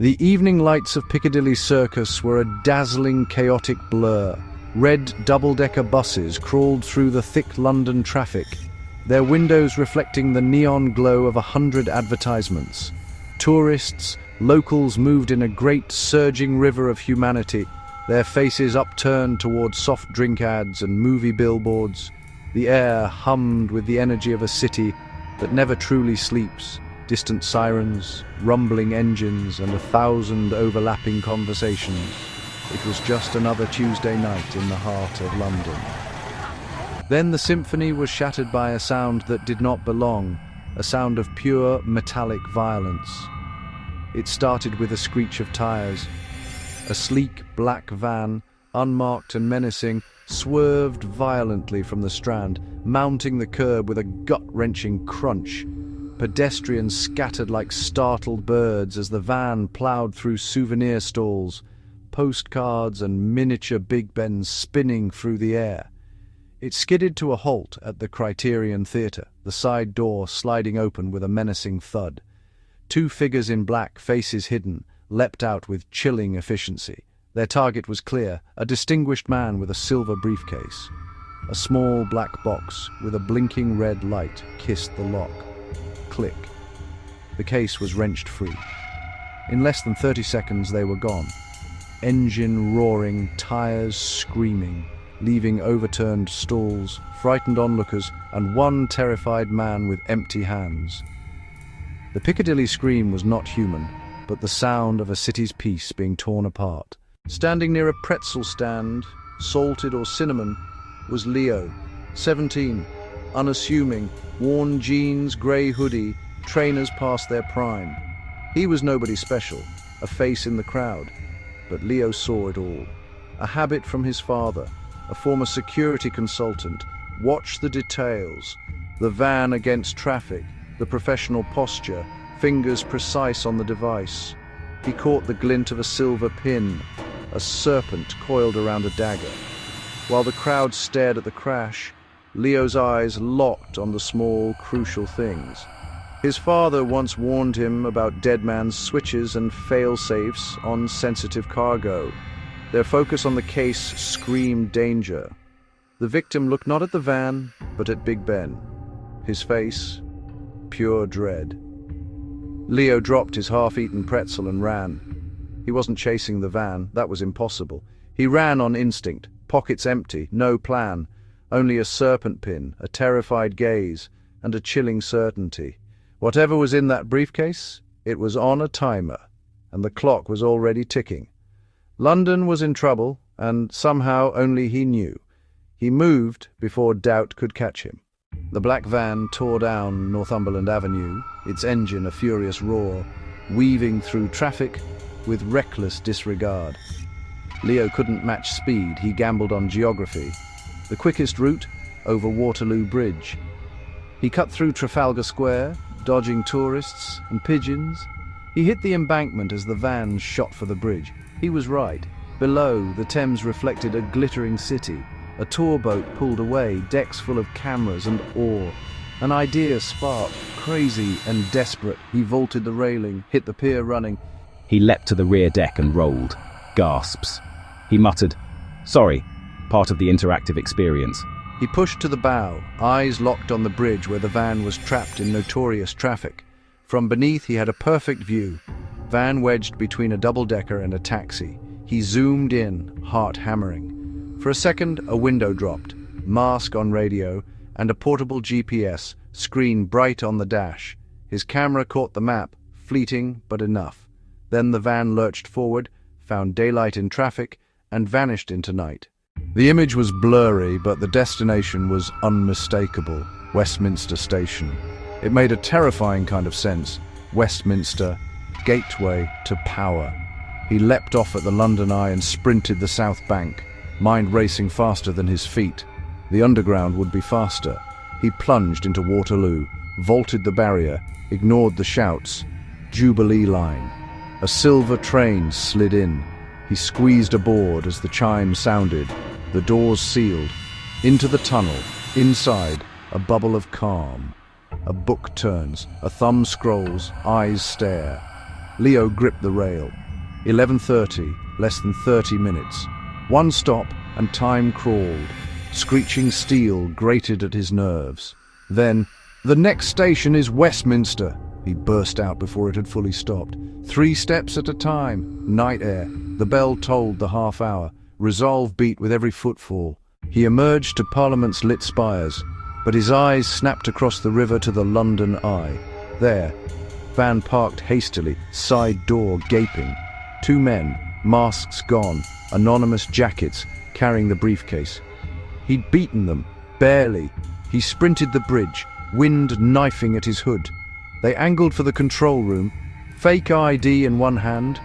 The evening lights of Piccadilly Circus were a dazzling, chaotic blur. Red double-decker buses crawled through the thick London traffic, their windows reflecting the neon glow of 100 advertisements. Tourists, locals moved in a great surging river of humanity, their faces upturned towards soft drink ads and movie billboards. The air hummed with the energy of a city that never truly sleeps. Distant sirens, rumbling engines, and 1,000 overlapping conversations. It was just another Tuesday night in the heart of London. Then the symphony was shattered by a sound that did not belong, a sound of pure metallic violence. It started with a screech of tires. A sleek black van, unmarked and menacing, swerved violently from the Strand, mounting the curb with a gut-wrenching crunch. Pedestrians scattered like startled birds as the van ploughed through souvenir stalls, postcards and miniature Big Bens spinning through the air. It skidded to a halt at the Criterion Theatre, the side door sliding open with a menacing thud. Two figures in black, faces hidden, leapt out with chilling efficiency. Their target was clear, a distinguished man with a silver briefcase. A small black box with a blinking red light kissed the lock. Click. The case was wrenched free. In less than 30 seconds they were gone. Engine roaring, tires screaming, leaving overturned stalls, frightened onlookers, and one terrified man with empty hands. The Piccadilly scream was not human, but the sound of a city's peace being torn apart. Standing near a pretzel stand, salted or cinnamon, was Leo, 17, unassuming, worn jeans, grey hoodie, trainers past their prime. He was nobody special, a face in the crowd, but Leo saw it all. A habit from his father, a former security consultant. Watch the details, the van against traffic, the professional posture, fingers precise on the device. He caught the glint of a silver pin, a serpent coiled around a dagger. While the crowd stared at the crash, Leo's eyes locked on the small, crucial things. His father once warned him about dead man's switches and fail-safes on sensitive cargo. Their focus on the case screamed danger. The victim looked not at the van, but at Big Ben. His face, pure dread. Leo dropped his half-eaten pretzel and ran. He wasn't chasing the van, that was impossible. He ran on instinct, pockets empty, no plan. Only a serpent pin, a terrified gaze, and a chilling certainty. Whatever was in that briefcase, it was on a timer, and the clock was already ticking. London was in trouble, and somehow only he knew. He moved before doubt could catch him. The black van tore down Northumberland Avenue, its engine a furious roar, weaving through traffic with reckless disregard. Leo couldn't match speed, he gambled on geography. The quickest route, over Waterloo Bridge. He cut through Trafalgar Square, dodging tourists and pigeons. He hit the embankment as the van shot for the bridge. He was right. Below, the Thames reflected a glittering city. A tour boat pulled away, decks full of cameras and awe. An idea sparked. Crazy and desperate, he vaulted the railing, hit the pier running. He leapt to the rear deck and rolled. Gasps. He muttered, "Sorry, part of the interactive experience." He pushed to the bow, eyes locked on the bridge where the van was trapped in notorious traffic. From beneath he had a perfect view. Van wedged between a double-decker and a taxi. He zoomed in, heart hammering. For a second, a window dropped, mask on radio, and a portable GPS, screen bright on the dash. His camera caught the map, fleeting but enough. Then the van lurched forward, found daylight in traffic, and vanished into night. The image was blurry, but the destination was unmistakable. Westminster Station. It made a terrifying kind of sense. Westminster, gateway to power. He leapt off at the London Eye and sprinted the South Bank, mind racing faster than his feet. The Underground would be faster. He plunged into Waterloo, vaulted the barrier, ignored the shouts. Jubilee Line. A silver train slid in. He squeezed aboard as the chime sounded. The doors sealed. Into the tunnel. Inside, a bubble of calm. A book turns. A thumb scrolls. Eyes stare. Leo gripped the rail. 11:30, less than 30 minutes. One stop and time crawled. Screeching steel grated at his nerves. Then, "The next station is Westminster," he burst out before it had fully stopped. 3 steps at a time. Night air. The bell tolled the half hour. Resolve beat with every footfall. He emerged to Parliament's lit spires, but his eyes snapped across the river to the London Eye. There, van parked hastily, side door gaping. 2 men, masks gone, anonymous jackets, carrying the briefcase. He'd beaten them, barely. He sprinted the bridge, wind knifing at his hood. They angled for the control room, fake ID in one hand,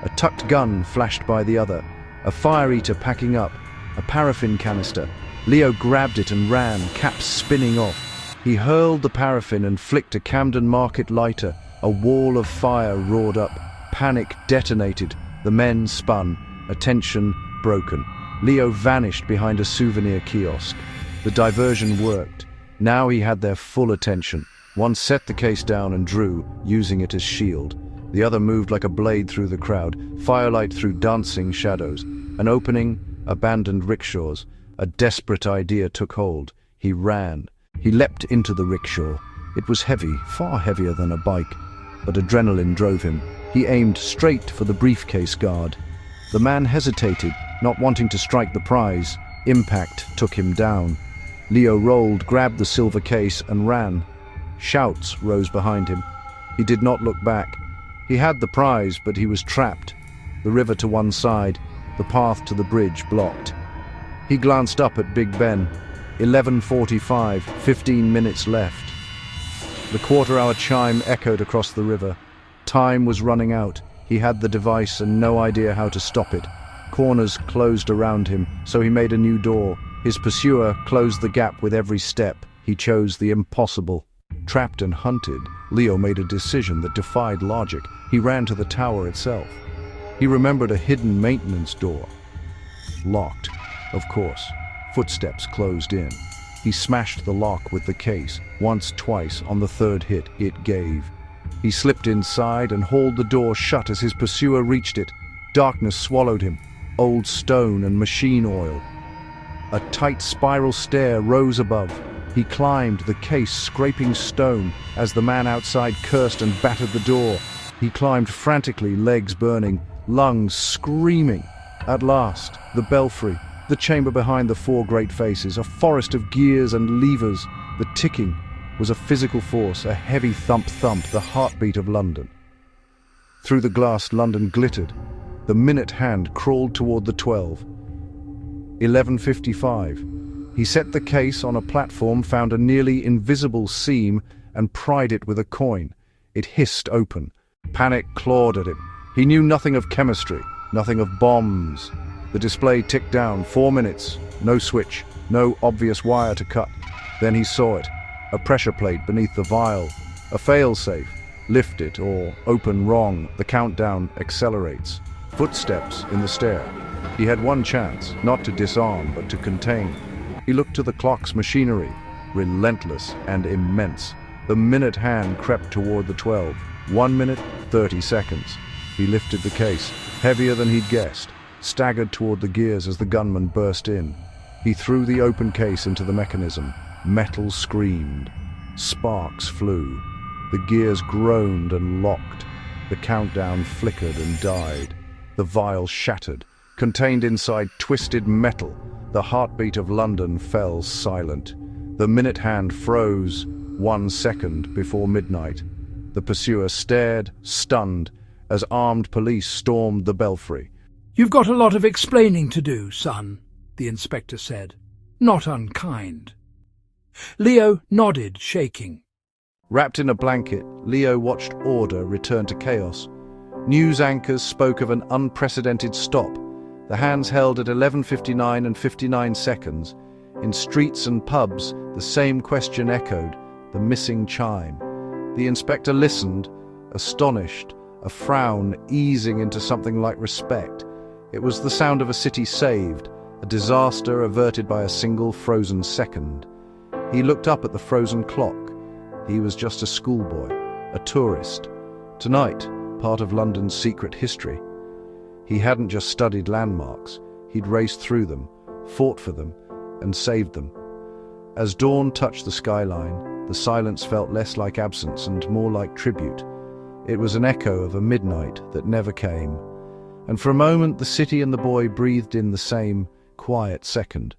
a tucked gun flashed by the other, a fire eater packing up, a paraffin canister. Leo grabbed it and ran, caps spinning off. He hurled the paraffin and flicked a Camden Market lighter. A wall of fire roared up. Panic detonated. The men spun, attention broken. Leo vanished behind a souvenir kiosk. The diversion worked. Now he had their full attention. One set the case down and drew, using it as shield. The other moved like a blade through the crowd, firelight through dancing shadows. An opening, abandoned rickshaws. A desperate idea took hold. He ran. He leapt into the rickshaw. It was heavy, far heavier than a bike, but adrenaline drove him. He aimed straight for the briefcase guard. The man hesitated, not wanting to strike the prize. Impact took him down. Leo rolled, grabbed the silver case, and ran. Shouts rose behind him. He did not look back. He had the prize, but he was trapped. The river to one side, the path to the bridge blocked. He glanced up at Big Ben. 11:45, 15 minutes left. The quarter-hour chime echoed across the river. Time was running out. He had the device and no idea how to stop it. Corners closed around him, so he made a new door. His pursuer closed the gap with every step. He chose the impossible. Trapped and hunted, Leo made a decision that defied logic. He ran to the tower itself. He remembered a hidden maintenance door. Locked, of course. Footsteps closed in. He smashed the lock with the case. Once, twice. On the third hit, it gave. He slipped inside and hauled the door shut as his pursuer reached it. Darkness swallowed him. Old stone and machine oil. A tight spiral stair rose above. He climbed the case, scraping stone, as the man outside cursed and battered the door. He climbed frantically, legs burning, lungs screaming. At last, the belfry, the chamber behind the 4 great faces, a forest of gears and levers. The ticking was a physical force, a heavy thump-thump, the heartbeat of London. Through the glass, London glittered. The minute hand crawled toward the 12. 11:55. He set the case on a platform, found a nearly invisible seam, and pried it with a coin. It hissed open. Panic clawed at him. He knew nothing of chemistry, nothing of bombs. The display ticked down. 4 minutes. No switch. No obvious wire to cut. Then he saw it. A pressure plate beneath the vial. A fail-safe. Lift it or open wrong. The countdown accelerates. Footsteps in the stair. He had one chance, not to disarm, but to contain. He looked to the clock's machinery, relentless and immense. The minute hand crept toward the 12. 1 minute, 30 seconds. He lifted the case, heavier than he'd guessed, staggered toward the gears as the gunman burst in. He threw the open case into the mechanism. Metal screamed. Sparks flew. The gears groaned and locked. The countdown flickered and died. The vial shattered. Contained inside twisted metal, the heartbeat of London fell silent. The minute hand froze 1 second before midnight. The pursuer stared, stunned, as armed police stormed the belfry. "You've got a lot of explaining to do, son," the inspector said. "Not unkind." Leo nodded, shaking. Wrapped in a blanket, Leo watched order return to chaos. News anchors spoke of an unprecedented stop. The hands held at 11:59 and 59 seconds. In streets and pubs, the same question echoed, the missing chime. The inspector listened, astonished, a frown easing into something like respect. It was the sound of a city saved, a disaster averted by a single frozen second. He looked up at the frozen clock. He was just a schoolboy, a tourist. Tonight, part of London's secret history. He hadn't just studied landmarks, he'd raced through them, fought for them, and saved them. As dawn touched the skyline, the silence felt less like absence and more like tribute. It was an echo of a midnight that never came. And for a moment, the city and the boy breathed in the same quiet second.